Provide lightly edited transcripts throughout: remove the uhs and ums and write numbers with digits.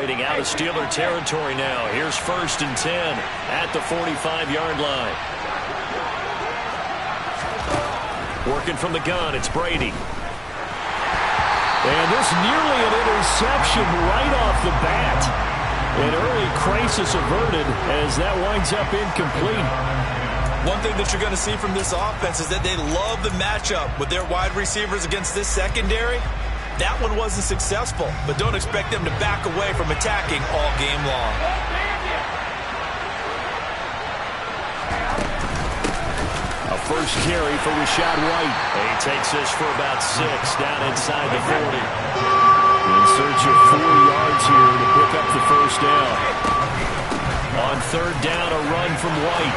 operating out of Steeler territory now. Here's 1st and 10 at the 45-yard line. Working from the gun, it's Brady. And this nearly an interception right off the bat. An early crisis averted as that winds up incomplete. One thing that you're going to see from this offense is that they love the matchup with their wide receivers against this secondary. That one wasn't successful, but don't expect them to back away from attacking all game long. A first carry for Rashad White. He takes this for about 6 down inside the 40. In search of 4 yards here to pick up the first down. On 3rd down, a run from White.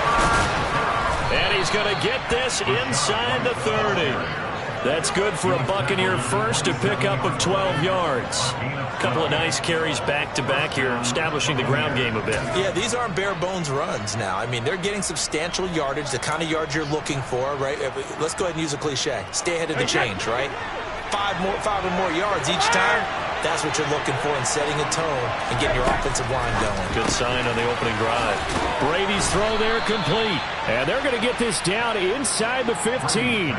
And he's going to get this inside the 30. That's good for a Buccaneer first, a pickup of 12 yards. A couple of nice carries back-to-back here, establishing the ground game a bit. Yeah, these aren't bare-bones runs now. I mean, they're getting substantial yardage, the kind of yards you're looking for, right? Let's go ahead and use a cliche. Stay ahead of the change, right? 5 or more yards each time. That's what you're looking for in setting a tone and getting your offensive line going. Good sign on the opening drive. Brady's throw there complete. And they're going to get this down inside the 15.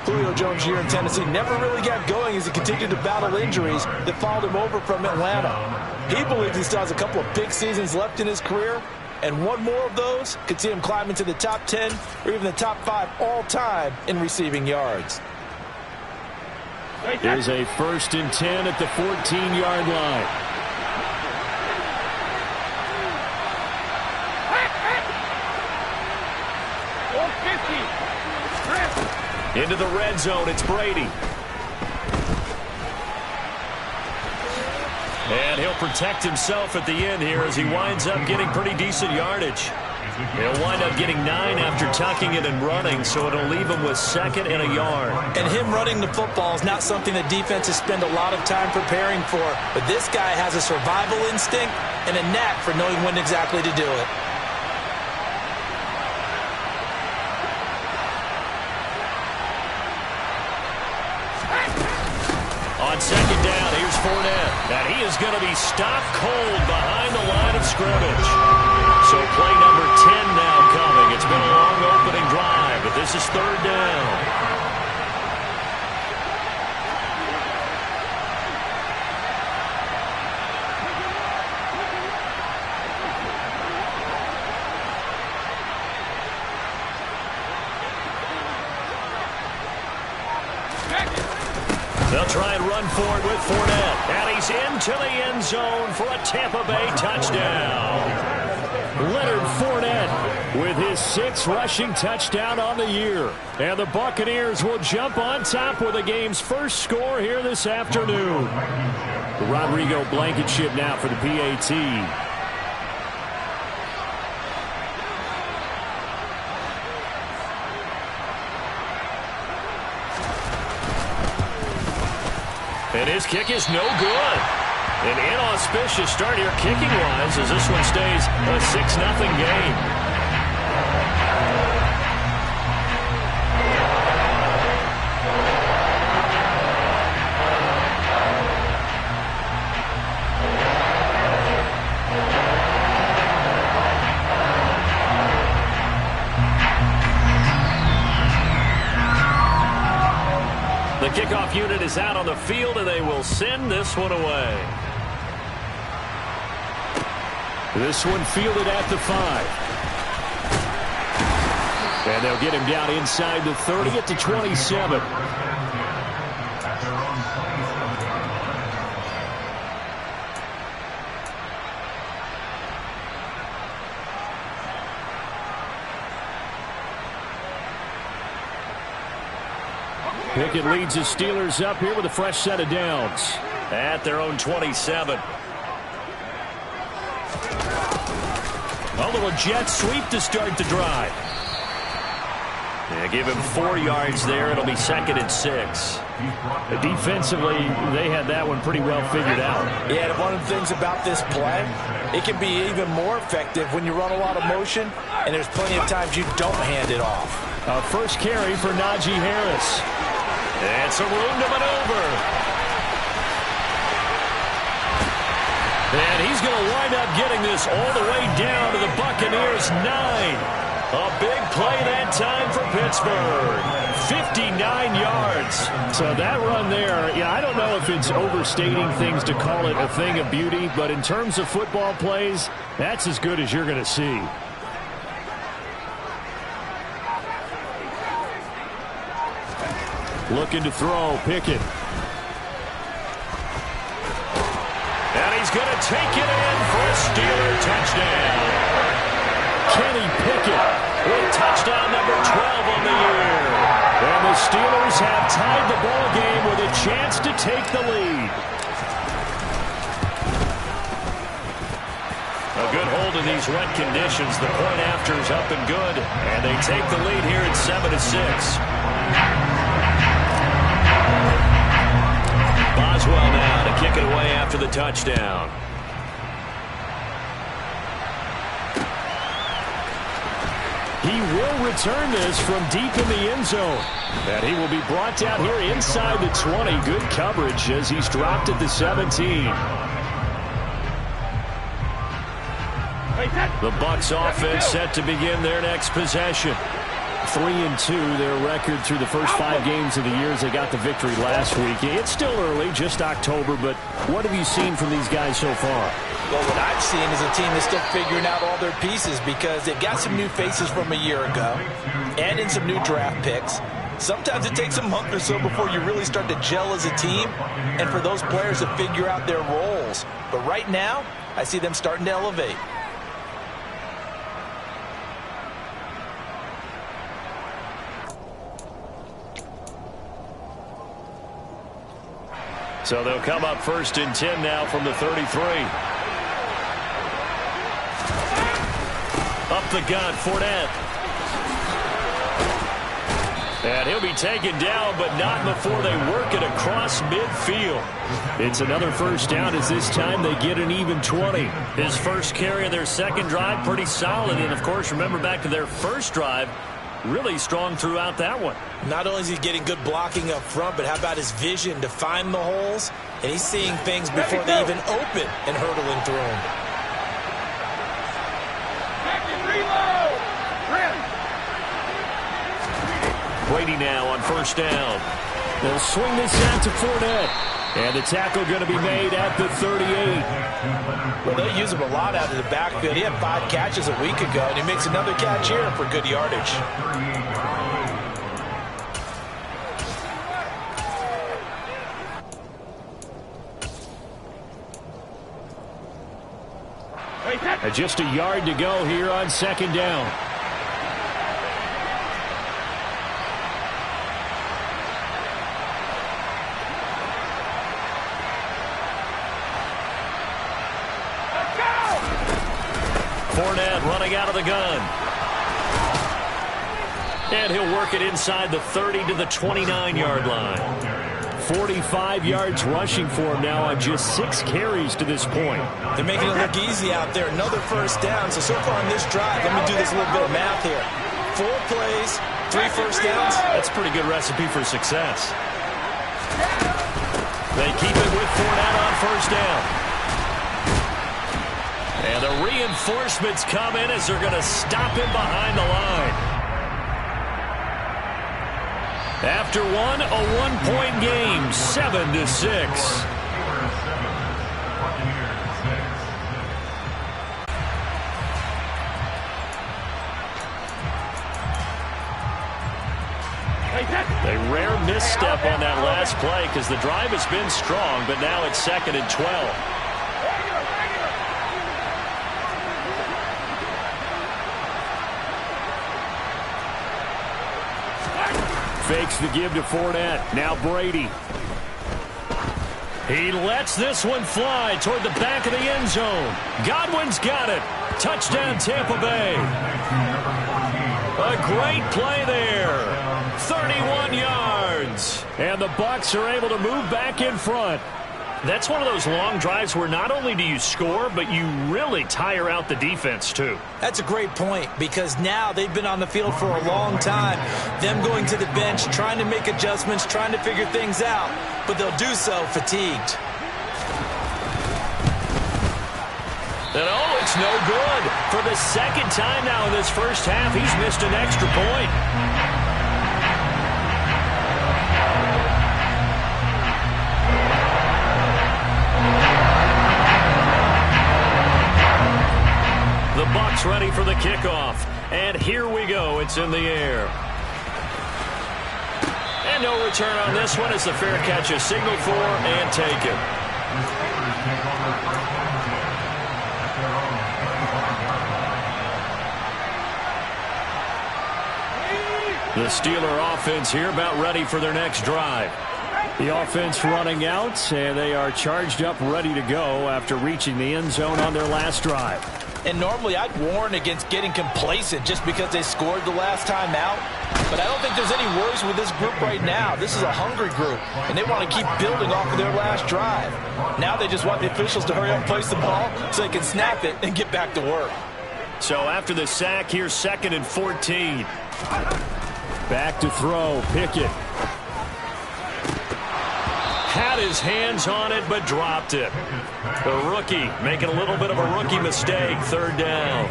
Julio Jones here in Tennessee never really got going as he continued to battle injuries that followed him over from Atlanta. He believes he still has a couple of big seasons left in his career, and one more of those could see him climb into the top 10 or even the top 5 all-time in receiving yards. Here's a 1st and 10 at the 14-yard line. Into the red zone, it's Brady. And he'll protect himself at the end here as he winds up getting pretty decent yardage. He'll wind up getting 9 after tucking it and running, so it'll leave him with 2nd and a yard. And him running the football is not something that defenses spend a lot of time preparing for, but this guy has a survival instinct and a knack for knowing when exactly to do it. On 2nd down, here's Fournette. And he is going to be stopped cold behind the line of scrimmage. So play number 10 now coming. It's been a long opening drive, but this is 3rd down. They'll try and run forward with Fournette. And he's into the end zone for a Tampa Bay touchdown. Leonard Fournette with his 6th rushing touchdown on the year. And the Buccaneers will jump on top with the game's first score here this afternoon. The Rodrigo Blankenship now for the PAT. And his kick is no good. An inauspicious start here kicking-wise as this one stays a 6-0 game. The kickoff unit is out on the field, and they will send this one away. This one fielded at the 5. And they'll get him down inside the 30 at the 27. Pickett leads the Steelers up here with a fresh set of downs. At their own 27. A little jet sweep to start the drive. Yeah, give him 4 yards there. It'll be 2nd and 6. Defensively, they had that one pretty well figured out. Yeah, and one of the things about this play, it can be even more effective when you run a lot of motion, and there's plenty of times you don't hand it off. First carry for Najee Harris. And some room to maneuver. up getting this all the way down to the Buccaneers' 9. A big play that time for Pittsburgh. 59 yards. So that run there, yeah, I don't know if it's overstating things to call it a thing of beauty, but in terms of football plays, that's as good as you're going to see. Looking to throw, Pickett. And he's going to take it in for a Steeler touchdown. Kenny Pickett with touchdown number 12 on the year. And the Steelers have tied the ball game with a chance to take the lead. A good hold in these wet conditions. The point after is up and good. And they take the lead here at 7-6. Boswell now to kick it away after the touchdown. He will return this from deep in the end zone. And he will be brought down here inside the 20. Good coverage as he's dropped at the 17. The Bucs offense set to begin their next possession. 3-2, their record through the first 5 games of the year as they got the victory last week. It's still early, just October, but what have you seen from these guys so far? Well, what I've seen is a team that's still figuring out all their pieces because they've got some new faces from a year ago and in some new draft picks. Sometimes it takes a month or so before you really start to gel as a team and for those players to figure out their roles. But right now, I see them starting to elevate. So they'll come up 1st and 10 now from the 33. Up the gun, Fournette. And he'll be taken down, but not before they work it across midfield. It's another first down as this time they get an even 20. His first carry of their second drive, pretty solid. And, of course, remember back to their first drive, really strong throughout that one. Not only is he getting good blocking up front, but how about his vision to find the holes? And he's seeing things before they even open and hurdling through them. Brady now on first down. They'll swing this out to Fournette. And the tackle going to be made at the 38. Well, they use him a lot out of the backfield. He had 5 catches a week ago, and he makes another catch here for good yardage. And just a yard to go here on second down. Fournette running out of the gun. And he'll work it inside the 30 to the 29-yard line. 45 yards rushing for him now on just 6 carries to this point. They're making it look easy out there. Another first down. So far on this drive, let me do this little bit of math here. 4 plays, 3 first downs. That's a pretty good recipe for success. They keep it with Fournette on first down. And the reinforcements come in as they're going to stop him behind the line. After one, a 1-point game, 7-6. A rare misstep on that last play because the drive has been strong, but now it's 2nd and 12. Fakes the give to Fournette. Now Brady. He lets this one fly toward the back of the end zone. Godwin's got it. Touchdown, Tampa Bay. A great play there. 31 yards. And the Bucs are able to move back in front. That's one of those long drives where not only do you score, but you really tire out the defense, too. That's a great point because now they've been on the field for a long time. Them going to the bench, trying to make adjustments, trying to figure things out, but they'll do so fatigued. And oh, it's no good. For the second time now in this first half, he's missed an extra point. The Bucs ready for the kickoff. And here we go. It's in the air. And no return on this one as the fair catch is signaled for and taken. The Steeler offense here about ready for their next drive. The offense running out, and they are charged up, ready to go after reaching the end zone on their last drive. And normally I'd warn against getting complacent just because they scored the last time out. But I don't think there's any worries with this group right now. This is a hungry group, and they want to keep building off of their last drive. Now they just want the officials to hurry up and place the ball so they can snap it and get back to work. So after the sack, here's 2nd and 14. Back to throw, Pickett. Had his hands on it, but dropped it. The rookie making a little bit of a rookie mistake, 3rd down.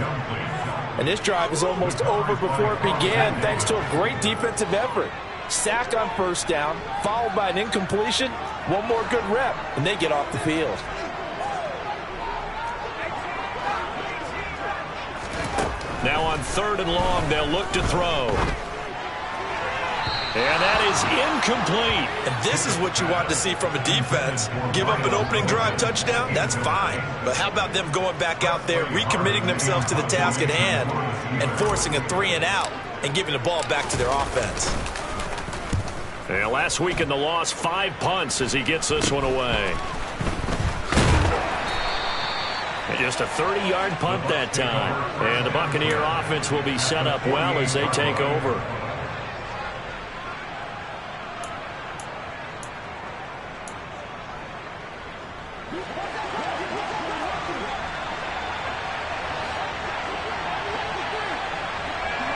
And this drive is almost over before it began thanks to a great defensive effort. Sack on 1st down, followed by an incompletion, one more good rep, and they get off the field. Now on 3rd and long, they'll look to throw. And that is incomplete. And this is what you want to see from a defense. Give up an opening drive touchdown, that's fine. But how about them going back out there, recommitting themselves to the task at hand, and forcing a 3-and-out and giving the ball back to their offense. And last week in the loss, 5 punts as he gets this one away. And just a 30-yard punt that time. And the Buccaneer offense will be set up well as they take over.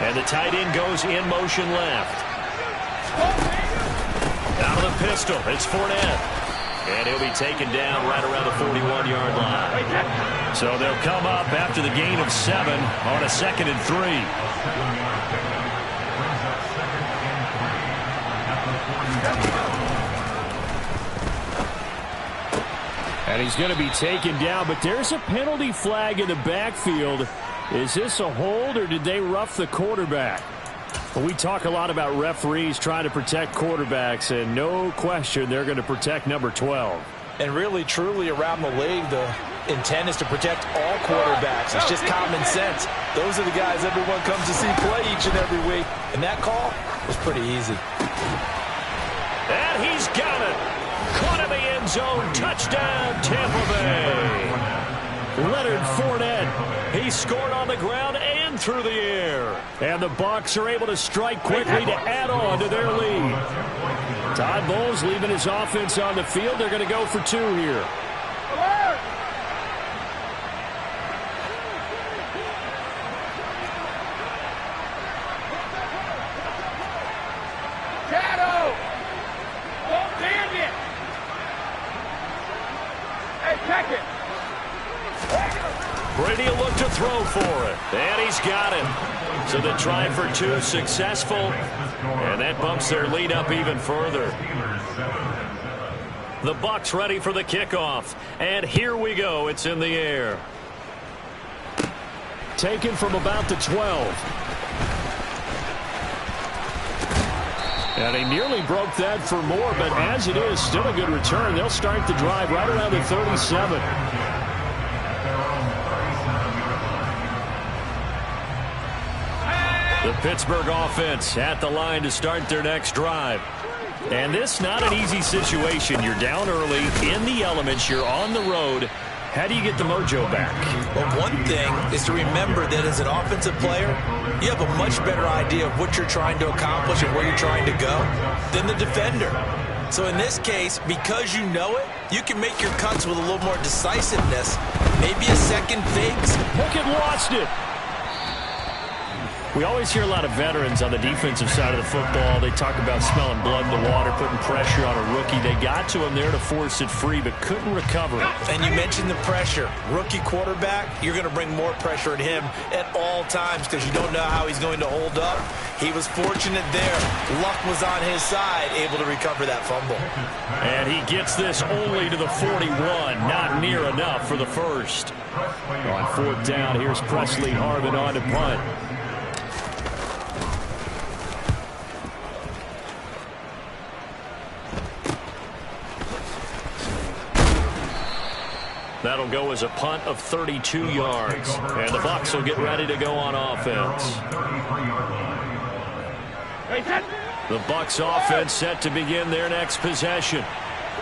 And the tight end goes in motion left. Out of the pistol, it's Fournette. And he'll be taken down right around the 41-yard line. So they'll come up after the gain of 7 on a 2nd and 3. And he's going to be taken down, but there's a penalty flag in the backfield. Is this a hold, or did they rough the quarterback? Well, we talk a lot about referees trying to protect quarterbacks, and no question they're going to protect number 12. And really, truly, around the league, the intent is to protect all quarterbacks. It's just common sense. Those are the guys everyone comes to see play each and every week. And that call was pretty easy. And he's got it. Caught in the end zone. Touchdown, Tampa Bay. Leonard Fournette. He scored on the ground and through the air. And the Bucs are able to strike quickly to add on to their lead. Todd Bowles leaving his offense on the field. They're going to go for 2 here. Shadow! Don't damn it! Hey, check it! Brady will look to throw for it. And he's got it. So the try for 2 successful. And that bumps their lead up even further. The Bucs ready for the kickoff. And here we go. It's in the air. Taken from about the 12. And he nearly broke that for more, but as it is, still a good return. They'll start the drive right around the 37. The Pittsburgh offense at the line to start their next drive. And this not an easy situation. You're down early, in the elements, you're on the road. How do you get the mojo back? Well, one thing is to remember that as an offensive player, you have a much better idea of what you're trying to accomplish and where you're trying to go than the defender. So in this case, because you know it, you can make your cuts with a little more decisiveness. Maybe a second fakes. Pickett lost it. We always hear a lot of veterans on the defensive side of the football. They talk about smelling blood in the water, putting pressure on a rookie. They got to him there to force it free, but couldn't recover. And you mentioned the pressure. Rookie quarterback, you're going to bring more pressure at him at all times because you don't know how he's going to hold up. He was fortunate there. Luck was on his side, able to recover that fumble. And he gets this only to the 41. Not near enough for the first. On 4th down, here's Presley Harvin on to punt. That'll go as a punt of 32 yards. And the Bucs will get ready to go on offense. The Bucs offense set to begin their next possession.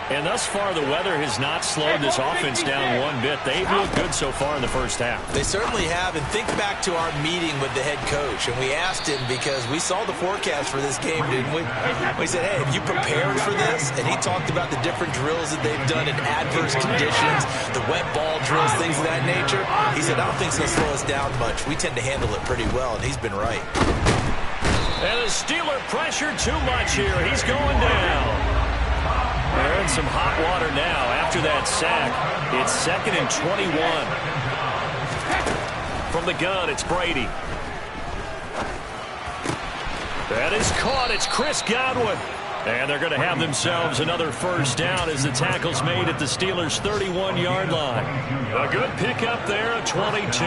And thus far, the weather has not slowed this offense down one bit. They've looked good so far in the first half. They certainly have. And think back to our meeting with the head coach. And we asked him because we saw the forecast for this game, didn't we? We said, hey, have you prepared for this? And he talked about the different drills that they've done in adverse conditions, the wet ball drills, things of that nature. He said, I don't think it's going to slow us down much. We tend to handle it pretty well, and he's been right. And the Steeler pressure too much here. He's going down. They're in some hot water now after that sack. It's 2nd and 21. From the gun, it's Brady. That is caught. It's Chris Godwin. And they're going to have themselves another first down as the tackle's made at the Steelers' 31-yard line. A good pickup there at 22.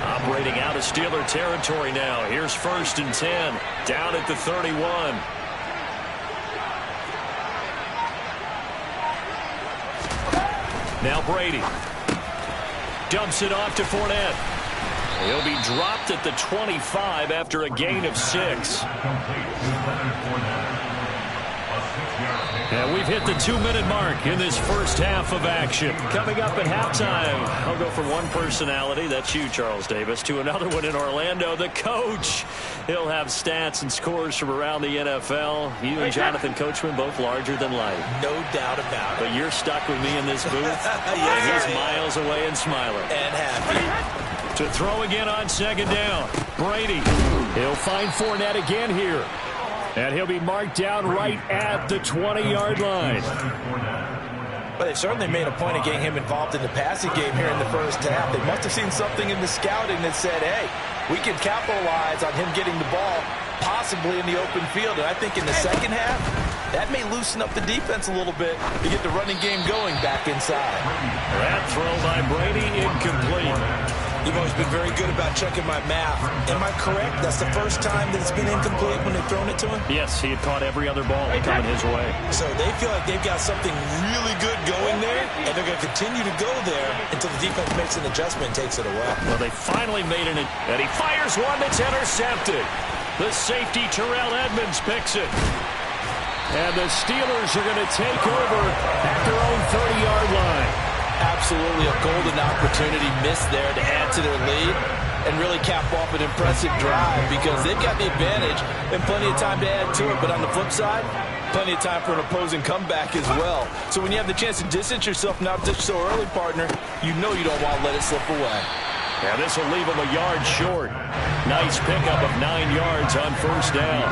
Operating out of Steeler territory now. Here's 1st and 10. Down at the 31. Now Brady dumps it off to Fournette. He'll be dropped at the 25 after a gain of 6. And we've hit the 2-minute mark in this first half of action. Coming up at halftime, I'll go from one personality, that's you, Charles Davis, to another one in Orlando, the coach. He'll have stats and scores from around the NFL. You and Jonathan Coachman both larger than life. No doubt about it. But you're stuck with me in this booth. Yes, and he's miles away and smiling. And happy. To throw again on 2nd down. Brady. He'll find Fournette again here. And he'll be marked down right at the 20-yard line. But they've certainly made a point of getting him involved in the passing game here in the first half. They must have seen something in the scouting that said, hey, we can capitalize on him getting the ball possibly in the open field. And I think in the second half, that may loosen up the defense a little bit to get the running game going back inside. That throw by Brady incomplete. You've always been very good about checking my math. Am I correct? That's the first time that it's been incomplete when they've thrown it to him? Yes, he had caught every other ball coming his way. So they feel like they've got something really good going there, and they're going to continue to go there until the defense makes an adjustment and takes it away. Well, they finally made it, and he fires one that's intercepted. The safety, Terrell Edmonds, picks it. And the Steelers are going to take over at their own 30-yard line. Absolutely a golden opportunity missed there to add to their lead and really cap off an impressive drive because they've got the advantage and plenty of time to add to it. But on the flip side, plenty of time for an opposing comeback as well. So when you have the chance to distance yourself not just so early, partner, you know you don't want to let it slip away. Yeah, this will leave them a yard short. Nice pickup of 9 yards on 1st down.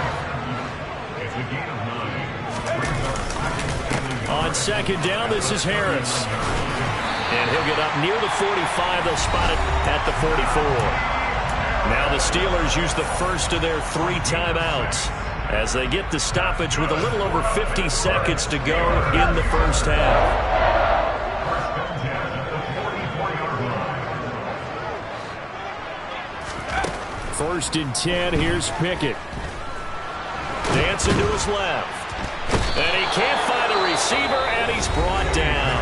On 2nd down, this is Harris. And he'll get up near the 45. They'll spot it at the 44. Now the Steelers use the first of their 3 timeouts as they get the stoppage with a little over 50 seconds to go in the first half. First and 10, here's Pickett. Dancing to his left. And he can't find a receiver, and he's brought down.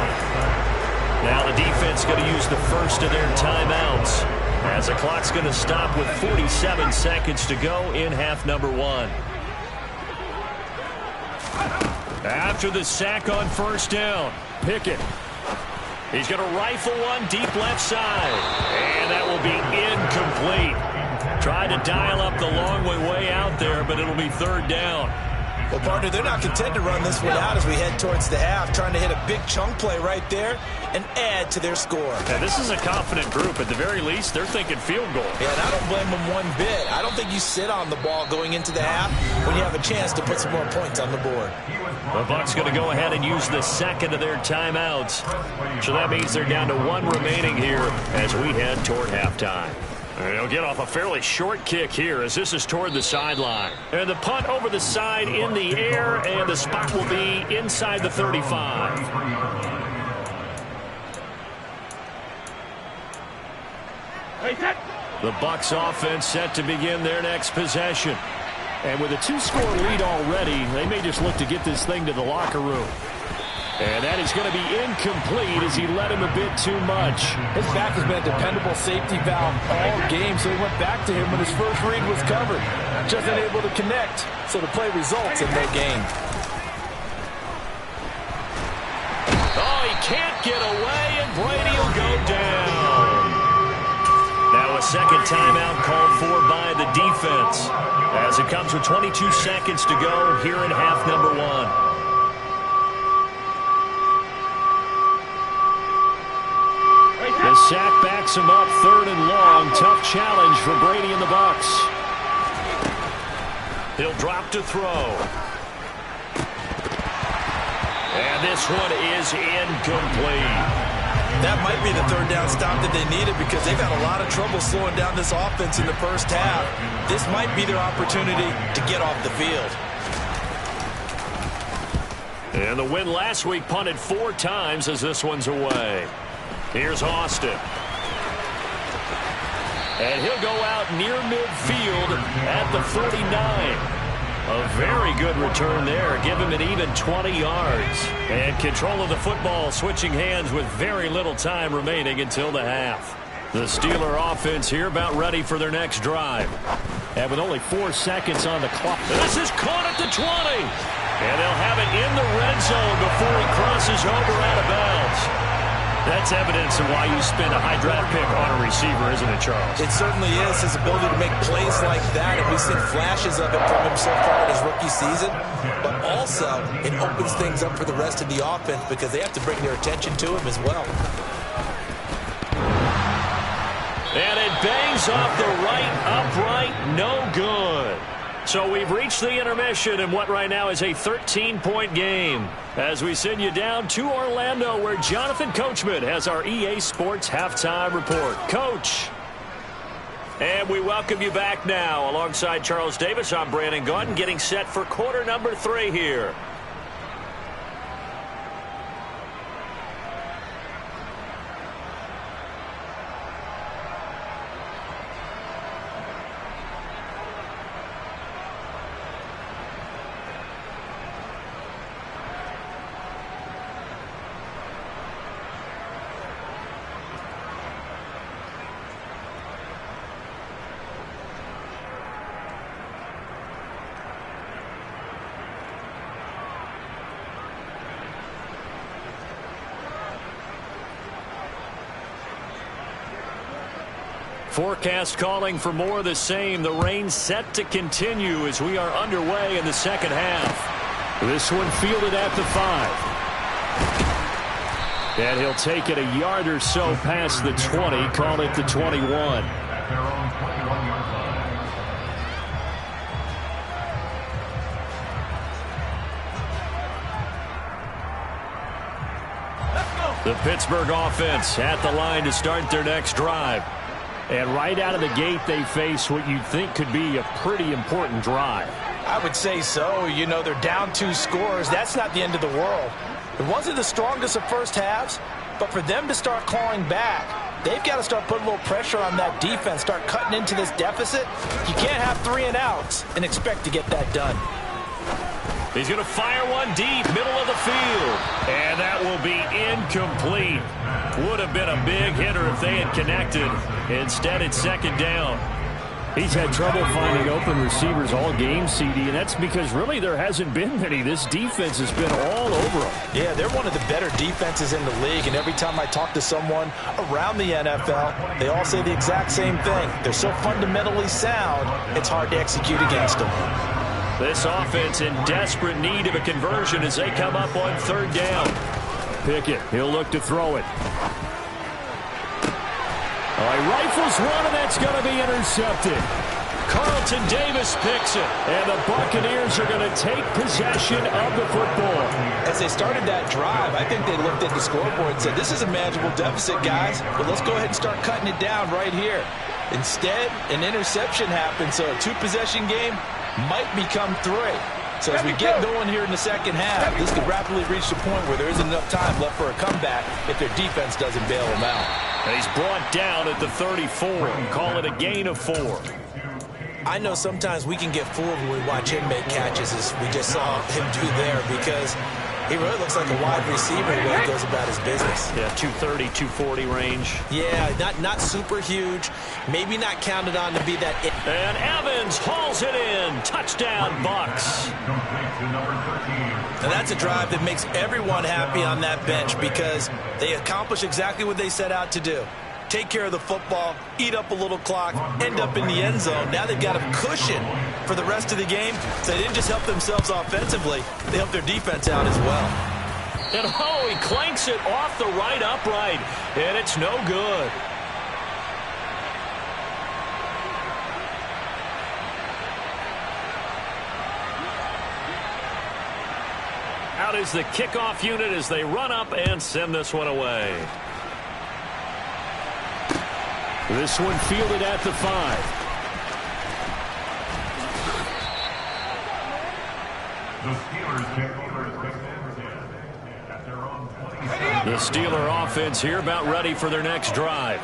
Now the defense going to use the first of their timeouts as the clock's going to stop with 47 seconds to go in half number 1. After the sack on 1st down, Pickett. He's going to rifle one deep left side. And that will be incomplete. Tried to dial up the long way out there, but it'll be 3rd down. Well, partner, they're not content to run this one out as we head towards the half, trying to hit a big chunk play right there and add to their score. Yeah, this is a confident group. At the very least, they're thinking field goal. Yeah, and I don't blame them one bit. I don't think you sit on the ball going into the half when you have a chance to put some more points on the board. The Bucs going to go ahead and use the second of their timeouts. So that means they're down to one remaining here as we head toward halftime. They'll get off a fairly short kick here as this is toward the sideline. And the punt over the side in the air, and the spot will be inside the 35. The Bucs offense set to begin their next possession. And with a 2-score lead already, they may just look to get this thing to the locker room. And that is going to be incomplete as he led him a bit too much. His back has been a dependable safety valve all game, so he went back to him when his first read was covered. Just unable to connect, so the play results in no gain. Oh, he can't get away, and Brady will go down. Now a second timeout called for by the defense as it comes with 22 seconds to go here in half number one. The sack backs him up, 3rd and long. Tough challenge for Brady and the Bucs. He'll drop to throw. And this one is incomplete. That might be the 3rd down stop that they needed because they've had a lot of trouble slowing down this offense in the first half. This might be their opportunity to get off the field. And the win last week punted 4 times as this one's away. Here's Austin. And he'll go out near midfield at the 49. A very good return there. Give him an even 20 yards. And control of the football switching hands with very little time remaining until the half. The Steeler offense here about ready for their next drive. And with only 4 seconds on the clock. This is caught at the 20. And they'll have it in the red zone before he crosses over out of bounds. That's evidence of why you spend a high draft pick on a receiver, isn't it, Charles? It certainly is. His ability to make plays like that, and we've seen flashes of it from him so far in his rookie season. But also, it opens things up for the rest of the offense because they have to bring their attention to him as well. And it bangs off the right upright, no good. So we've reached the intermission in what right now is a 13-point game as we send you down to Orlando where Jonathan Coachman has our EA Sports Halftime Report. Coach. And we welcome you back now. Alongside Charles Davis, I'm Brandon Gaudin getting set for quarter number 3 here. Forecast calling for more of the same. The rain set to continue as we are underway in the second half. This one fielded at the 5. And he'll take it a yard or so past the 20. Call it the 21. The Pittsburgh offense at the line to start their next drive. And right out of the gate, they face what you'd think could be a pretty important drive. I would say so. You know, they're down 2 scores. That's not the end of the world. It wasn't the strongest of first halves, but for them to start clawing back, they've got to start putting a little pressure on that defense, start cutting into this deficit. You can't have 3 and outs and expect to get that done. He's going to fire one deep, middle of the field. And that will be incomplete. Would have been a big hitter if they had connected. Instead, it's second down. He's had trouble finding open receivers all game, CD, and that's because really there hasn't been many. This defense has been all over them. Yeah, they're one of the better defenses in the league, and every time I talk to someone around the NFL, they all say the exact same thing. They're so fundamentally sound, it's hard to execute against them. This offense in desperate need of a conversion as they come up on third down. Pickett, he'll look to throw it. He rifles one, and that's going to be intercepted. Carlton Davis picks it. And the Buccaneers are going to take possession of the football. As they started that drive, I think they looked at the scoreboard and said, this is a manageable deficit, guys, but let's go ahead and start cutting it down right here. Instead, an interception happened, so a two-possession game might become three. So as we get going here in the second half, this could rapidly reach the point where there isn't enough time left for a comeback if their defense doesn't bail them out. And he's brought down at the 34. Call it a gain of 4. I know sometimes we can get fooled when we watch him make catches, as we just saw him do there, because he really looks like a wide receiver the way he goes about his business. Yeah, 230, 240 range. Yeah, not super huge. Maybe not counted on to be that. And Evans hauls it in. Touchdown, Bucs. And that's a drive that makes everyone happy on that bench because they accomplish exactly what they set out to do. Take care of the football, eat up a little clock, end up in the end zone. Now they've got a cushion for the rest of the game. So they didn't just help themselves offensively, they helped their defense out as well. And he clanks it off the right upright, and it's no good. Out is the kickoff unit as they run up and send this one away. This one fielded at the 5. The Steeler offense here about ready for their next drive.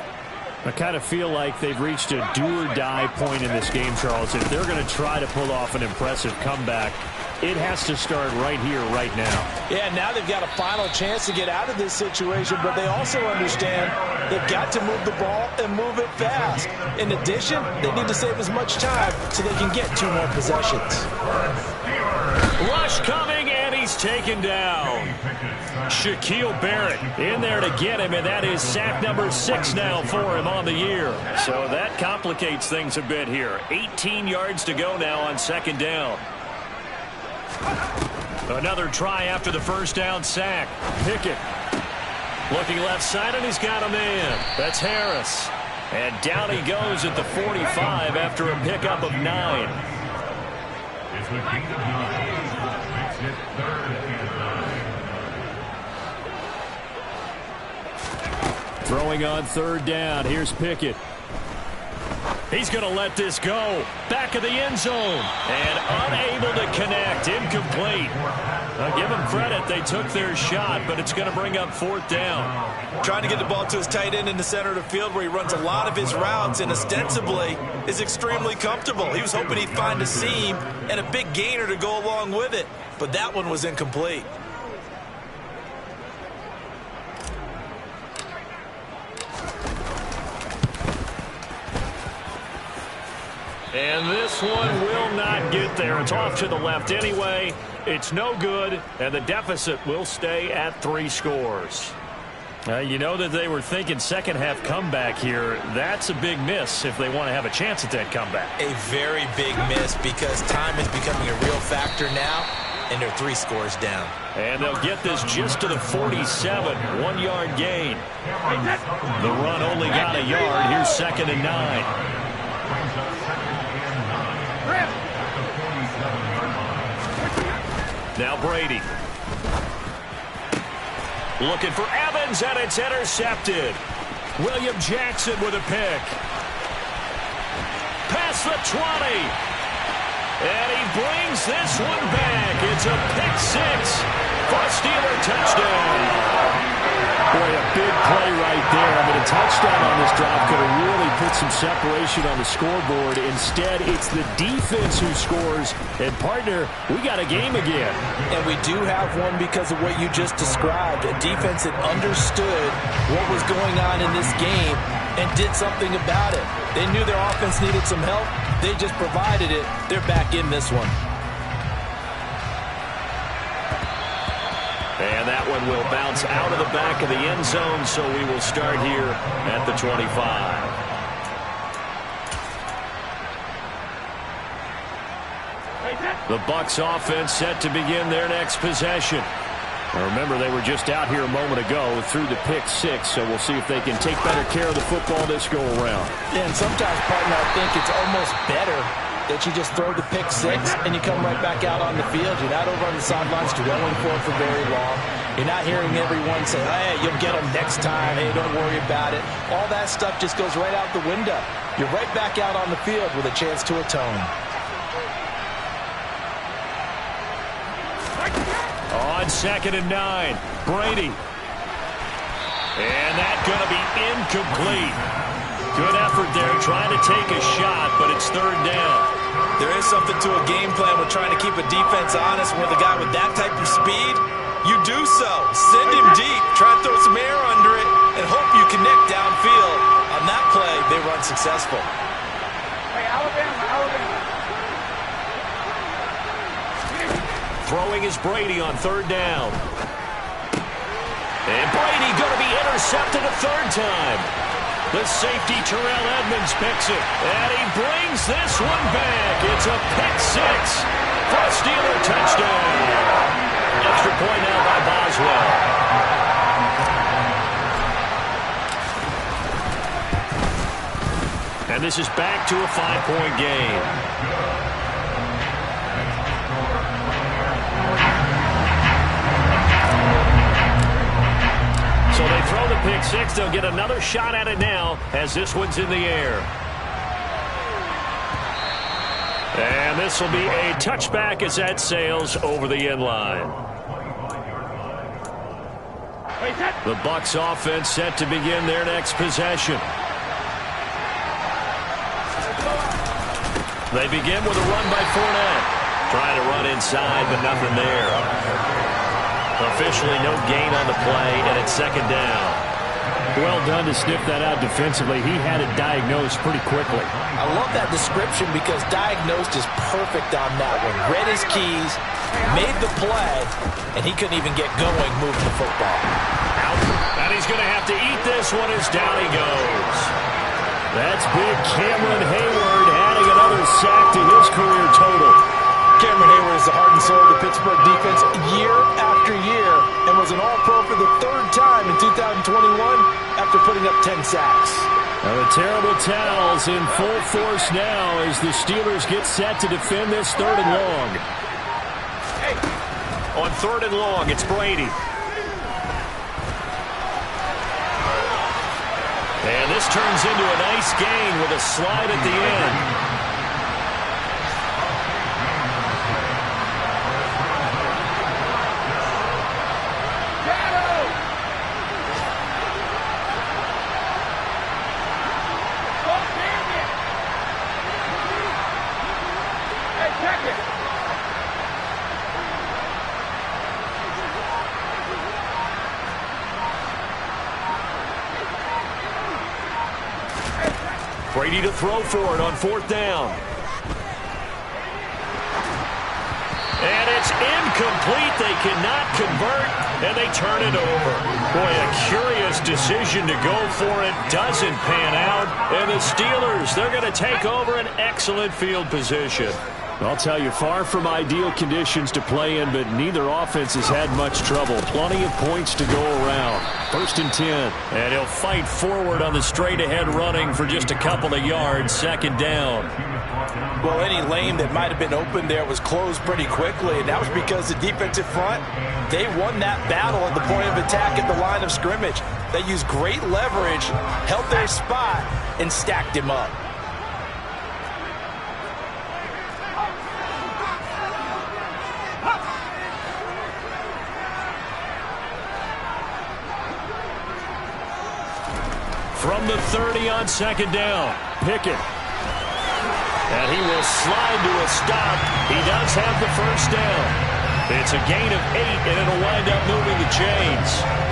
I kind of feel like they've reached a do-or-die point in this game, Charles. If they're going to try to pull off an impressive comeback, it has to start right here, right now. Yeah, now they've got a final chance to get out of this situation, but they also understand they've got to move the ball and move it fast. In addition, they need to save as much time so they can get 2 more possessions. Rush coming, and he's taken down. Shaquille Barrett in there to get him, and that is sack number 6 now for him on the year. So that complicates things a bit here. 18 yards to go now on second down. Another try after the first down sack. Pickett looking left side, and he's got a man. That's Harris. And down he goes at the 45 after a pickup of 9. Throwing on third down. Here's Pickett. He's going to let this go. Back of the end zone. And unable to connect. Incomplete. I'll give them credit. They took their shot, but it's going to bring up 4th down. Trying to get the ball to his tight end in the center of the field where he runs a lot of his routes and ostensibly is extremely comfortable. He was hoping he'd find a seam and a big gainer to go along with it, but that one was incomplete. And this one will not get there. It's off to the left anyway. It's no good, and the deficit will stay at 3 scores. You know that they were thinking second half comeback here. That's a big miss if they want to have a chance at that comeback. A very big miss because time is becoming a real factor now, and they're 3 scores down. And they'll get this just to the 47, 1-yard gain. The run only got a yard. Here's 2nd and 9. Now Brady. Looking for Evans, and it's intercepted. William Jackson with a pick. Past the 20. And he brings this one back. It's a pick 6 for a Steeler touchdown. Boy, a big play right there. I mean, a touchdown on this drive could have really put some separation on the scoreboard. Instead, it's the defense who scores. And, partner, we got a game again. And we do have one because of what you just described. A defense that understood what was going on in this game and did something about it. They knew their offense needed some help. They just provided it. They're back in this one. And that one will bounce out of the back of the end zone, so we will start here at the 25. The Bucs offense set to begin their next possession. Now remember, they were just out here a moment ago through the pick six, so we'll see if they can take better care of the football this go-around. Yeah, and sometimes, partner, I think it's almost better that you just throw the pick six and you come right back out on the field. You're not over on the sidelines dwelling for it for very long. You're not hearing everyone say, hey, you'll get them next time. Hey, don't worry about it. All that stuff just goes right out the window. You're right back out on the field with a chance to atone. On 2nd and 9, Brady. And that's going to be incomplete. Good effort there trying to take a shot, but it's 3rd down. There is something to a game plan with trying to keep a defense honest with a guy with that type of speed. You do so. Send him deep. Try to throw some air under it and hope you connect downfield. On that play, they were unsuccessful. Hey, Alabama. Throwing is Brady on 3rd down. And Brady going to be intercepted a 3rd time. The safety, Terrell Edmonds, picks it. And he brings this one back. It's a pick six for a Steeler touchdown. Extra point now by Boswell. And this is back to a 5-point game. So they throw the pick six. They'll get another shot at it now as this one's in the air. And this will be a touchback as that sails over the end line. The Bucs offense set to begin their next possession. They begin with a run by Fournette. Trying to run inside, but nothing there. Officially no gain on the play, and it's 2nd down. Well done to sniff that out defensively. He had it diagnosed pretty quickly. I love that description because diagnosed is perfect on that one. Read his keys, made the play, and he couldn't even get going moving the football. Out. And he's going to have to eat this one as down he goes. That's big Cameron Hayward adding another sack to his career total. Cameron Hayward is the heart and soul of the Pittsburgh defense year after year and was an All-Pro for the 3rd time in 2021 after putting up 10 sacks. Now the terrible towels in full force now as the Steelers get set to defend this 3rd and long. On 3rd and long, it's Brady. And this turns into a nice gain with a slide at the end. Brady to throw for it on 4th down. And it's incomplete. They cannot convert, and they turn it over. Boy, a curious decision to go for it. Doesn't pan out. And the Steelers, they're going to take over an excellent field position. I'll tell you, far from ideal conditions to play in, but neither offense has had much trouble. Plenty of points to go around. 1st and 10. And he'll fight forward on the straight-ahead running for just a couple of yards. 2nd down. Well, any lane that might have been open there was closed pretty quickly, and that was because the defensive front, they won that battle at the point of attack at the line of scrimmage. They used great leverage, held their spot, and stacked him up. From the 30 on 2nd down, Pickett. And he will slide to a stop. He does have the 1st down. It's a gain of 8, and it'll wind up moving the chains.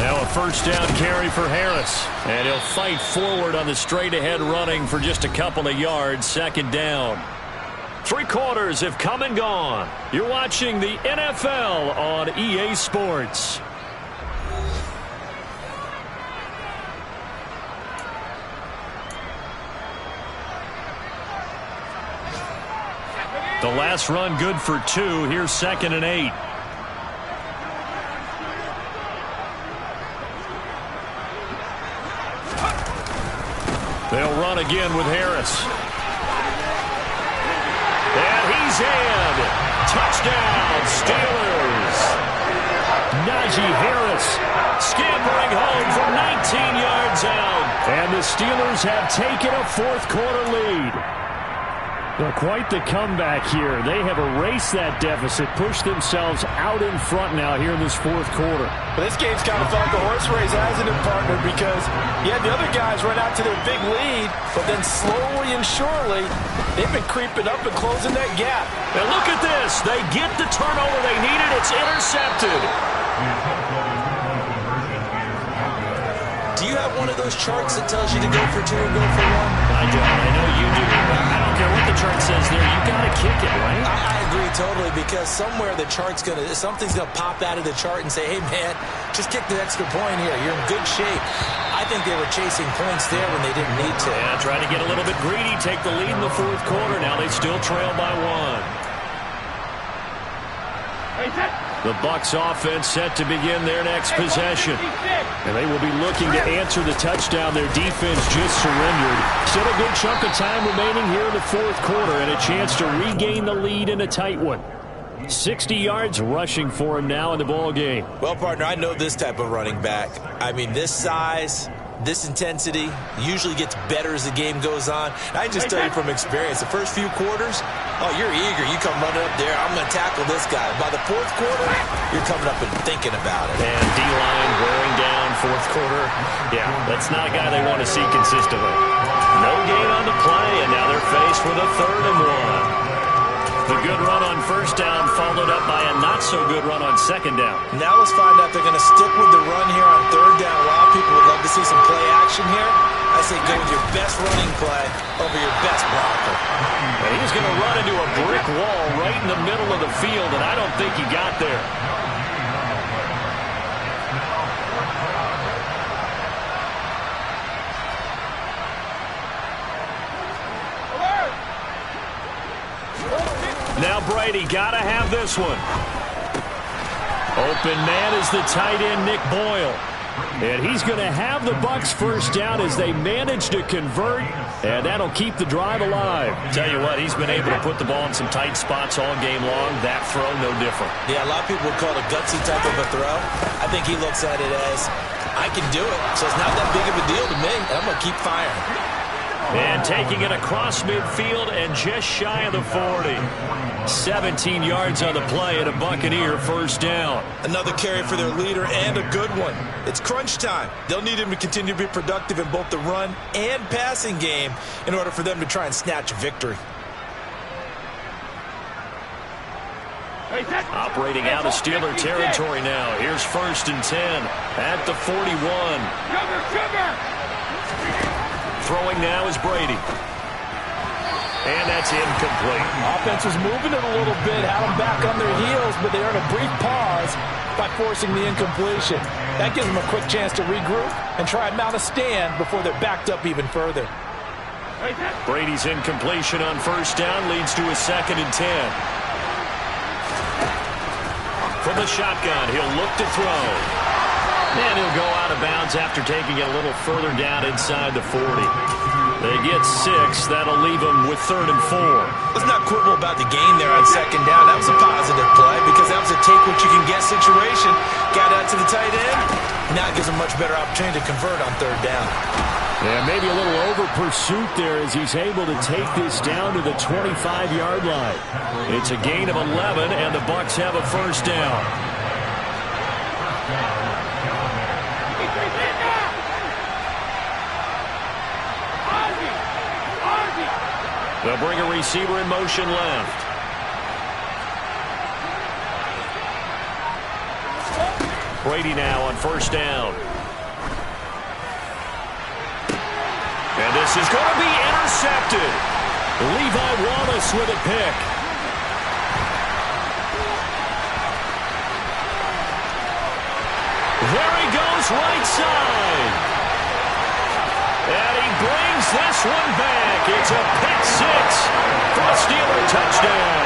Now a first down carry for Harris. And he'll fight forward on the straight-ahead running for just a couple of yards. Second down. 3 quarters have come and gone. You're watching the NFL on EA Sports. The last run good for 2. Here's 2nd and 8. They'll run again with Harris. And he's in. Touchdown, Steelers. Najee Harris scampering home from 19 yards out. And the Steelers have taken a 4th quarter lead. Well, quite the comeback here. They have erased that deficit, pushed themselves out in front now here in this 4th quarter. But this game's kind of felt the horse race, hasn't it, partner? Because, yeah, the other guys run out to their big lead, but then slowly and surely, they've been creeping up and closing that gap. And look at this. They get the turnover they needed. It's intercepted. Do you have one of those charts that tells you to go for 2 or go for 1? I don't. I know you do. I don't care what the chart says there. You got to kick it, right? I agree totally, because somewhere the chart's something's gonna pop out of the chart and say, hey man, just kick the extra point here. You're in good shape. I think they were chasing points there when they didn't need to. Yeah, trying to get a little bit greedy, take the lead in the 4th quarter. Now they still trail by 1. The Bucs offense set to begin their next possession. And they will be looking to answer the touchdown their defense just surrendered. Still a good chunk of time remaining here in the 4th quarter and a chance to regain the lead in a tight one. 60 yards rushing for him now in the ball game. Well, partner, I know this type of running back. I mean, this size, this intensity usually gets better as the game goes on. I just tell you from experience, the first few quarters, oh, you're eager. You come running up there. I'm going to tackle this guy. By the 4th quarter, you're coming up and thinking about it. And D-line wearing down 4th quarter. Yeah, that's not a guy they want to see consistently. No gain on the play, and now they're faced with a 3rd and 1. The good run on first down followed up by a not-so-good run on 2nd down. Now let's find out they're going to stick with the run here on 3rd down. A lot of people would love to see some play action here. I say go with your best running play over your best blocker. And he's going to run into a brick wall right in the middle of the field, and I don't think he got there. Now Brady got to have this one. Open man is the tight end, Nick Boyle. And he's going to have the Bucs first down as they manage to convert, and that'll keep the drive alive. Tell you what, he's been able to put the ball in some tight spots all game long. That throw, no different. Yeah, a lot of people would call it a gutsy type of a throw. I think he looks at it as, I can do it, so it's not that big of a deal to me, and I'm going to keep firing. And taking it across midfield and just shy of the 40. 17 yards on the play and a Buccaneer first down. Another carry for their leader and a good one. It's crunch time. They'll need him to continue to be productive in both the run and passing game in order for them to try and snatch a victory. Operating out of Steeler territory now. Here's 1st and 10 at the 41. Throwing now is Brady. And that's incomplete. Offense was moving it a little bit, had them back on their heels, but they earned a brief pause by forcing the incompletion. That gives them a quick chance to regroup and try and mount a stand before they're backed up even further. Brady's incompletion on first down leads to a 2nd and 10. From the shotgun, he'll look to throw. And he'll go out of bounds after taking it a little further down inside the 40. They get 6. That'll leave them with 3rd and 4. Let's not quibble about the gain there on 2nd down. That was a positive play because that was a take-what-you-can-get situation. Got out to the tight end. Now it gives them a much better opportunity to convert on 3rd down. Yeah, maybe a little over-pursuit there as he's able to take this down to the 25-yard line. It's a gain of 11, and the Bucs have a first down. They'll bring a receiver in motion left. Brady now on first down. And this is going to be intercepted. Levi Wallace with a pick. There he goes, right side. And he brings this one back. It's a pick six for a Steeler touchdown.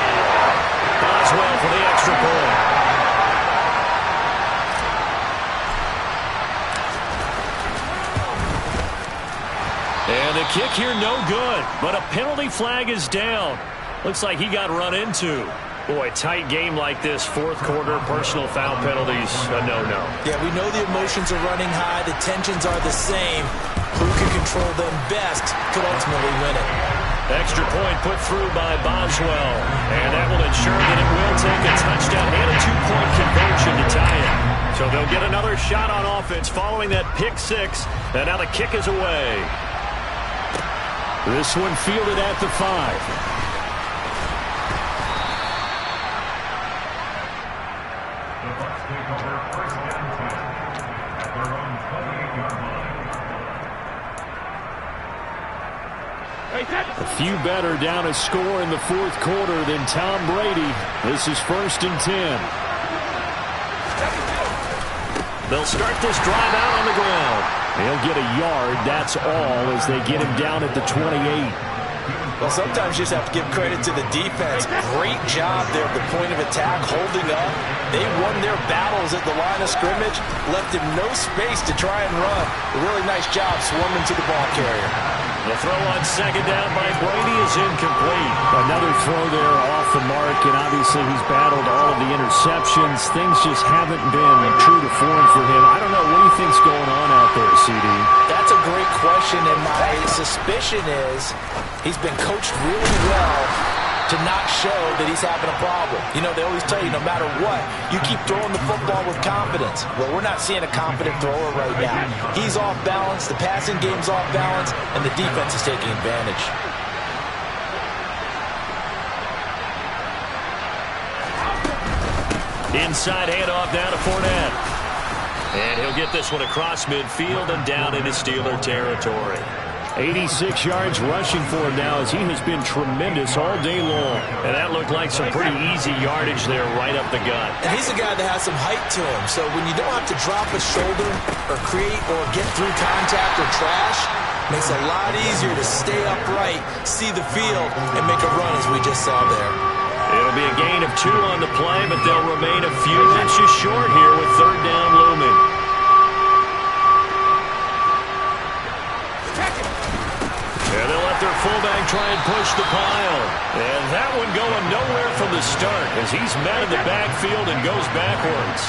Boswell for the extra point. And the kick here no good, but a penalty flag is down. Looks like he got run into. Boy, tight game like this, fourth quarter, personal foul penalties, a no-no. Yeah, we know the emotions are running high, the tensions are the same. Who can control them best could ultimately win it. Extra point put through by Boswell, and that will ensure that it will take a touchdown and a two-point conversion to tie it. So they'll get another shot on offense following that pick six, and now the kick is away. This one fielded at the 5. A few better down a score in the fourth quarter than Tom Brady. This is 1st and 10. They'll start this drive out on the ground. They'll get a yard, that's all, as they get him down at the 28. Well, sometimes you just have to give credit to the defense. Great job there at the point of attack, holding up. They won their battles at the line of scrimmage, left him no space to try and run. A really nice job swarming to the ball carrier. The throw on second down by Brady is incomplete. Another throw there off the mark, and obviously he's battled all of the interceptions. Things just haven't been true to form for him. I don't know. What do you think's going on out there, CD? That's a great question, and my suspicion is he's been coached really well to not show that he's having a problem. You know, they always tell you no matter what, you keep throwing the football with confidence. Well, we're not seeing a confident thrower right now. He's off balance, the passing game's off balance, and the defense is taking advantage. Inside handoff down to Fournette. And he'll get this one across midfield and down into Steeler territory. 86 yards rushing for him now as he has been tremendous all day long. And that looked like some pretty easy yardage there right up the gut. And he's a guy that has some height to him, so when you don't have to drop a shoulder or create or get through contact or trash, makes it a lot easier to stay upright, see the field, and make a run as we just saw there. It'll be a gain of 2 on the play, but they'll remain a few inches short here with third down looming. And they'll let their fullback try and push the pile. And that one going nowhere from the start as he's met in the backfield and goes backwards.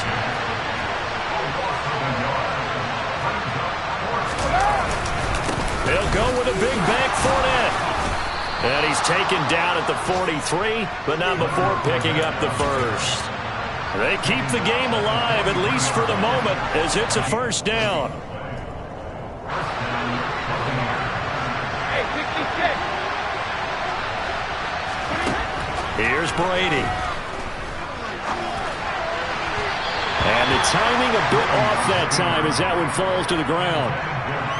They'll go with a big back Fournette. And he's taken down at the 43, but not before picking up the first. They keep the game alive, at least for the moment, as it's a first down. Here's Brady. And the timing a bit off that time as that one falls to the ground.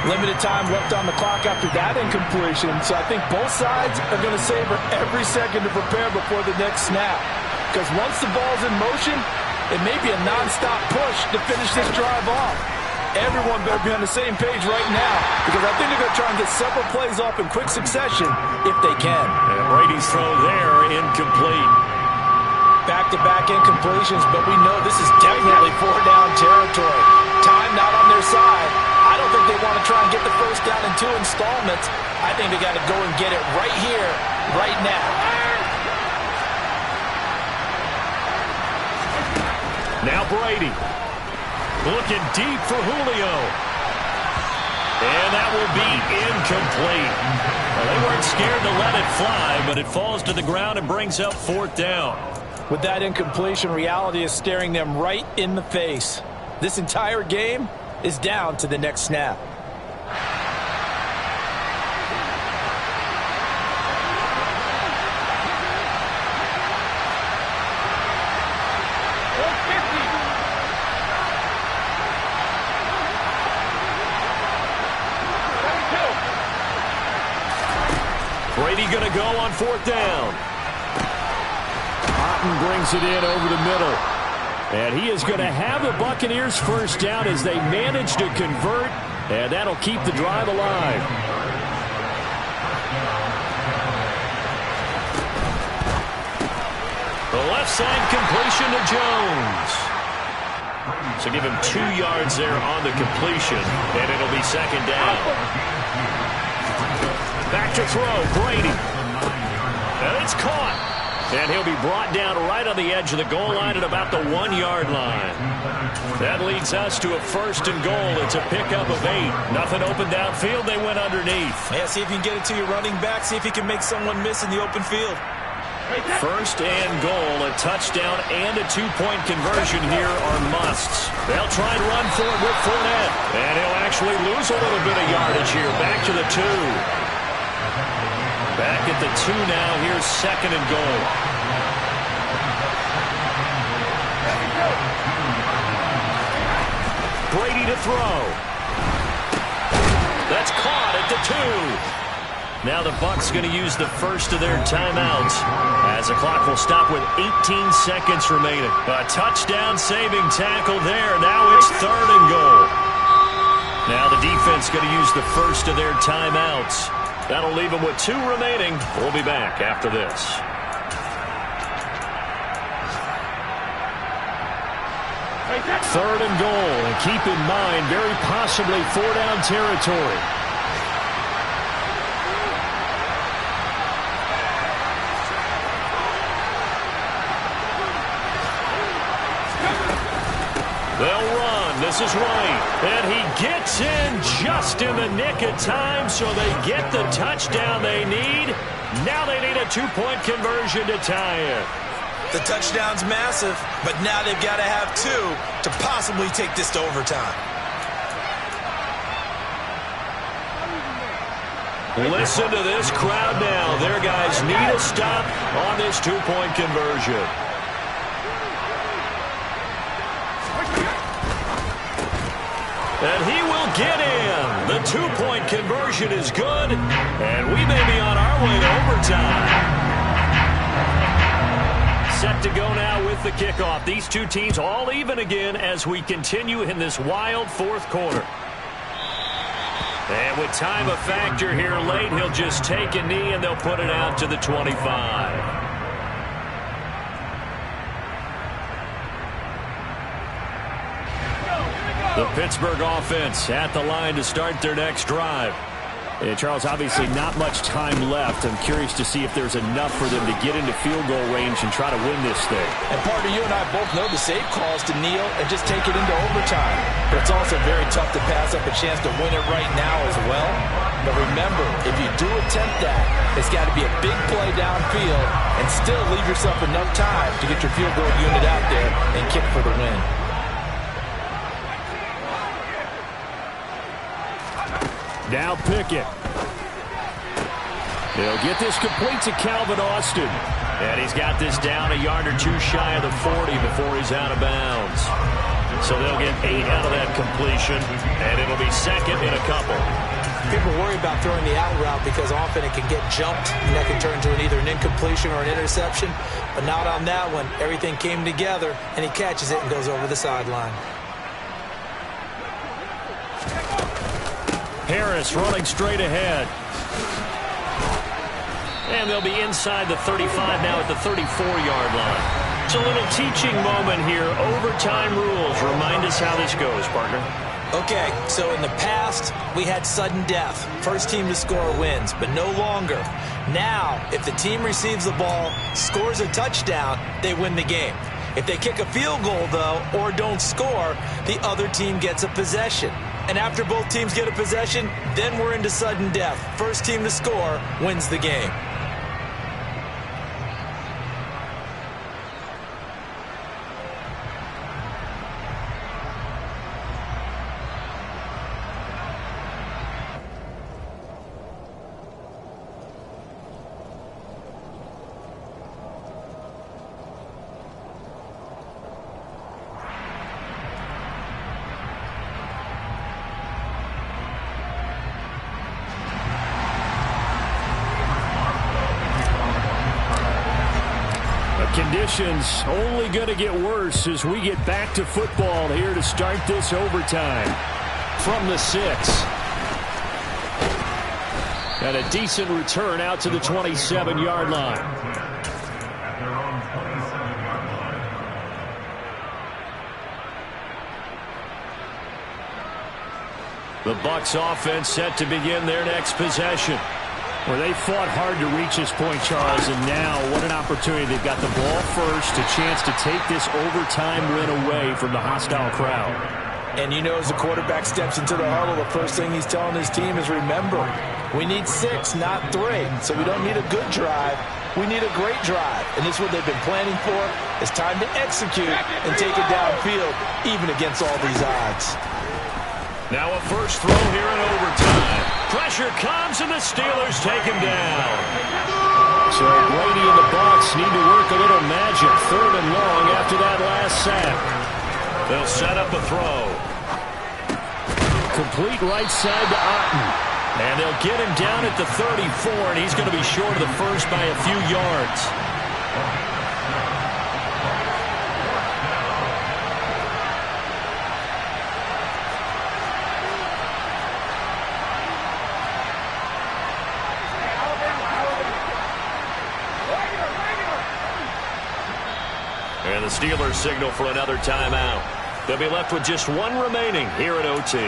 Limited time left on the clock after that incompletion, so I think both sides are going to savor every second to prepare before the next snap. Because once the ball's in motion, it may be a non-stop push to finish this drive off. Everyone better be on the same page right now, because I think they're going to try and get several plays off in quick succession if they can. And Brady's throw there, incomplete. Back-to-back incompletions, but we know this is definitely four-down territory. Time not on their side. I don't think they want to try and get the first down in 2 installments. I think they got to go and get it right here, right now. Now Brady. Looking deep for Julio. And that will be incomplete. Well, they weren't scared to let it fly, but it falls to the ground and brings up 4th down. With that incompletion, reality is staring them right in the face. This entire game is down to the next snap. going to go on 4th down. Otten brings it in over the middle. And he is going to have the Buccaneers first down as they manage to convert. And that'll keep the drive alive. The left side completion to Jones. So give him 2 yards there on the completion, and it'll be 2nd down. Back to throw, Brady. And it's caught. And he'll be brought down right on the edge of the goal line at about the 1-yard line. That leads us to a 1st and goal. It's a pickup of 8. Nothing open downfield. They went underneath. Yeah, see if you can get it to your running back. See if you can make someone miss in the open field. 1st and goal, a touchdown and a 2-point conversion here are musts. They'll try and run for it with Fournette. And he'll actually lose a little bit of yardage here. Back to the 2. Back at the 2 now. Here's 2nd and goal. Brady to throw. That's caught at the 2. Now the Bucs going to use the first of their timeouts as the clock will stop with 18 seconds remaining. A touchdown-saving tackle there. Now it's 3rd and goal. Now the defense going to use the first of their timeouts. That'll leave them with 2 remaining. We'll be back after this. 3rd and goal. And keep in mind, very possibly 4-down territory. They'll run. This is Wright. And he gets in just in the nick of time, so they get the touchdown they need. Now they need a 2-point conversion to tie it. The touchdown's massive, but now they've got to have 2 to possibly take this to overtime. Listen to this crowd now. Their guys need a stop on this 2-point conversion. And he will get in. The 2-point conversion is good, and we may be on our way to overtime. Set to go now with the kickoff. These 2 teams all even again as we continue in this wild 4th quarter. And with time a factor here late, he'll just take a knee and they'll put it out to the 25. The Pittsburgh offense at the line to start their next drive. And Charles, obviously not much time left. I'm curious to see if there's enough for them to get into field goal range and try to win this thing. And partner, you and I both know the save calls to kneel and just take it into overtime. But it's also very tough to pass up a chance to win it right now as well. But remember, if you do attempt that, it's got to be a big play downfield and still leave yourself enough time to get your field goal unit out there and kick for the win. Now Pickett. They'll get this complete to Calvin Austin. And he's got this down a yard or 2 shy of the 40 before he's out of bounds. So they'll get 8 out of that completion, and it'll be 2nd in a couple. People worry about throwing the out route because often it can get jumped, and that can turn into either an incompletion or an interception. But not on that one. Everything came together, and he catches it and goes over the sideline. Harris running straight ahead. And they'll be inside the 35 now at the 34-yard line. It's a little teaching moment here. Overtime rules. Remind us how this goes, partner. Okay, so in the past, we had sudden death. First team to score wins, but no longer. Now, if the team receives the ball, scores a touchdown, they win the game. If they kick a field goal, though, or don't score, the other team gets a possession. And after both teams get a possession, then we're into sudden death. First team to score wins the game. conditions only going to get worse as we get back to football here to start this overtime. From the 6. And a decent return out to the 27-yard line. The Bucs offense set to begin their next possession. Well, they fought hard to reach this point, Charles, and now what an opportunity. They've got the ball first, a chance to take this overtime win away from the hostile crowd. And you know, as the quarterback steps into the huddle, the first thing he's telling his team is, remember, we need 6, not 3. So we don't need a good drive. We need a great drive. And this is what they've been planning for. It's time to execute and take it downfield, even against all these odds. Now a first throw here in overtime. Pressure comes, and the Steelers take him down. So Brady and the Bucs need to work a little magic. 3rd and long after that last sack. They'll set up a throw. Complete right side to Otten. And they'll get him down at the 34, and he's going to be short of the first by a few yards. And the Steelers signal for another timeout. They'll be left with just 1 remaining here at OT.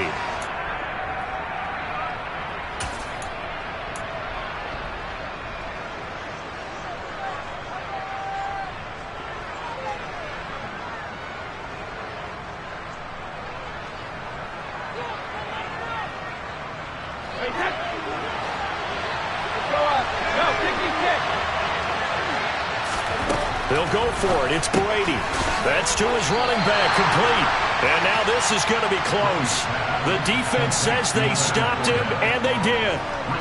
They'll go for it. It's Brady. That's to his running back, complete. And now this is going to be close. The defense says they stopped him, and they did.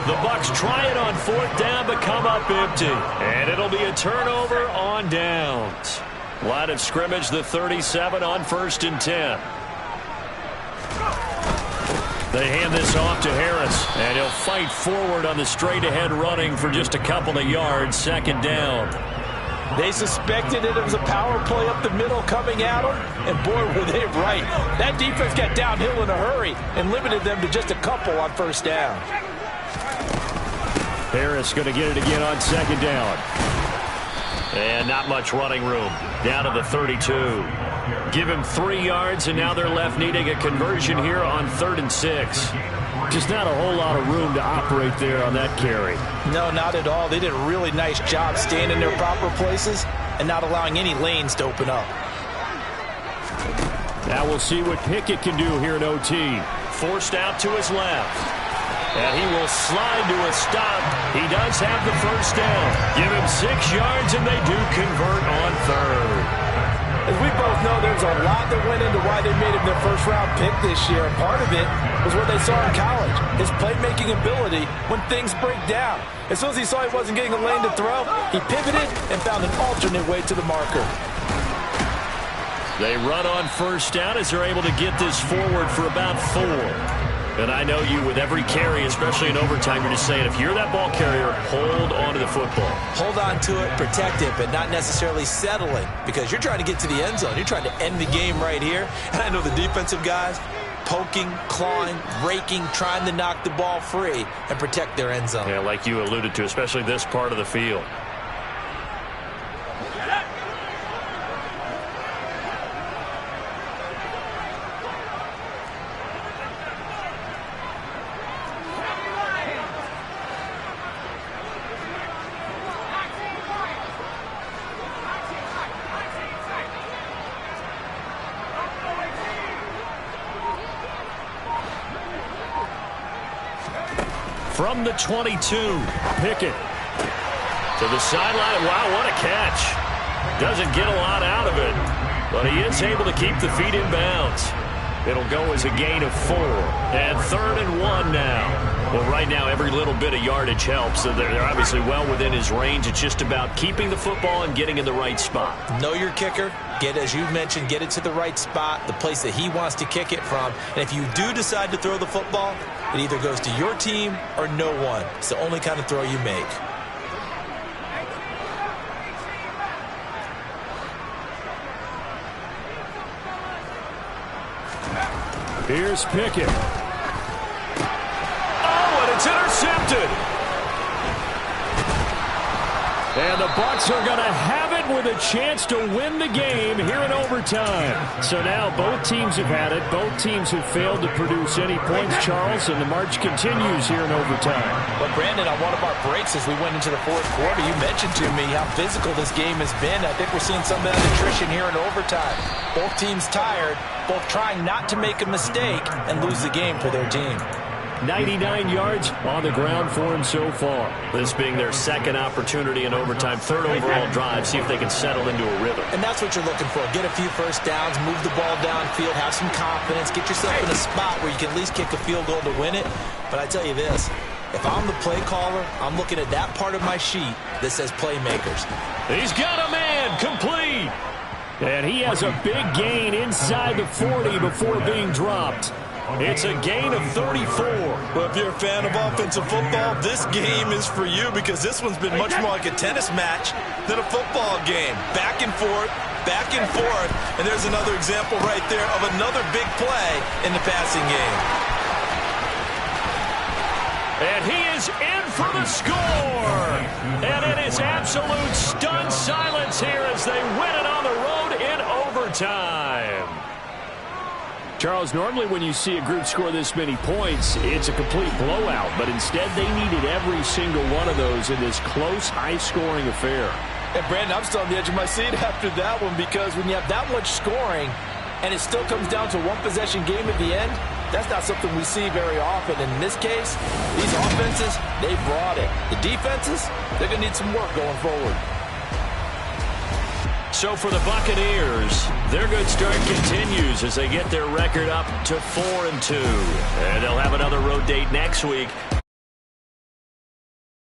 The Bucs try it on 4th down, but come up empty. And it'll be a turnover on downs. Line of scrimmage, the 37 on 1st and 10. They hand this off to Harris, and he'll fight forward on the straight-ahead running for just a couple of yards. 2nd down. They suspected it was a power play up the middle coming at them, and boy, were they right. That defense got downhill in a hurry and limited them to just a couple on 1st down. Harris going to get it again on 2nd down. And not much running room. Down to the 32. Give him 3 yards, and now they're left needing a conversion here on 3rd and 6. Just not a whole lot of room to operate there on that carry. No, not at all. They did a really nice job staying in their proper places and not allowing any lanes to open up. Now we'll see what Pickett can do here in OT. Forced out to his left. And he will slide to a stop. He does have the 1st down. Give him 6 yards, and they do convert on 3rd. As we both know, there's a lot that went into why they made him their first-round pick this year. And part of it was what they saw in college, his playmaking ability when things break down. As soon as he saw he wasn't getting a lane to throw, he pivoted and found an alternate way to the marker. They run on 1st down as they're able to get this forward for about 4. And I know you, with every carry, especially in overtime, you're just saying, if you're that ball carrier, hold on to the football. Hold on to it, protect it, but not necessarily settling, because you're trying to get to the end zone. You're trying to end the game right here. And I know the defensive guys poking, clawing, raking, trying to knock the ball free and protect their end zone. Yeah, like you alluded to, especially this part of the field. From the 22, Pickett to the sideline. Wow, what a catch. Doesn't get a lot out of it, but he is able to keep the feet in bounds. It'll go as a gain of 4. And 3rd and 1 now. Well, right now, every little bit of yardage helps. So they're obviously well within his range. It's just about keeping the football and getting in the right spot. Know your kicker. Get, as you mentioned, get it to the right spot, the place that he wants to kick it from. And if you do decide to throw the football, it either goes to your team or no one. It's the only kind of throw you make. Here's Pickett. Oh, and it's intercepted. And the Bucs are going to have it with a chance to win the game here in overtime. So now both teams have had it. Both teams have failed to produce any points, Charles, and the march continues here in overtime. But, Brandon, on one of our breaks as we went into the fourth quarter, you mentioned to me how physical this game has been. I think we're seeing some of that attrition here in overtime. Both teams tired, both trying not to make a mistake and lose the game for their team. 99 yards on the ground for him so far. This being their second opportunity in overtime, third overall drive, see if they can settle into a rhythm. And that's what you're looking for. Get a few first downs, move the ball downfield, have some confidence, get yourself in a spot where you can at least kick a field goal to win it. But I tell you this, if I'm the play caller, I'm looking at that part of my sheet that says playmakers. He's got a man, complete. And he has a big gain inside the 40 before being dropped. It's a gain of 34. Well, if you're a fan of offensive football, this game is for you because this one's been much more like a tennis match than a football game. Back and forth, and there's another example right there of another big play in the passing game. And he is in for the score. And it is absolute stunned silence here as they win it on the road in overtime. Charles, normally when you see a group score this many points, it's a complete blowout. But instead, they needed every single one of those in this close, high-scoring affair. And, Brandon, I'm still on the edge of my seat after that one because when you have that much scoring and it still comes down to one-possession game at the end, that's not something we see very often. And in this case, these offenses, they brought it. The defenses, they're going to need some work going forward. So for the Buccaneers, their good start continues as they get their record up to 4-2. And they'll have another road date next week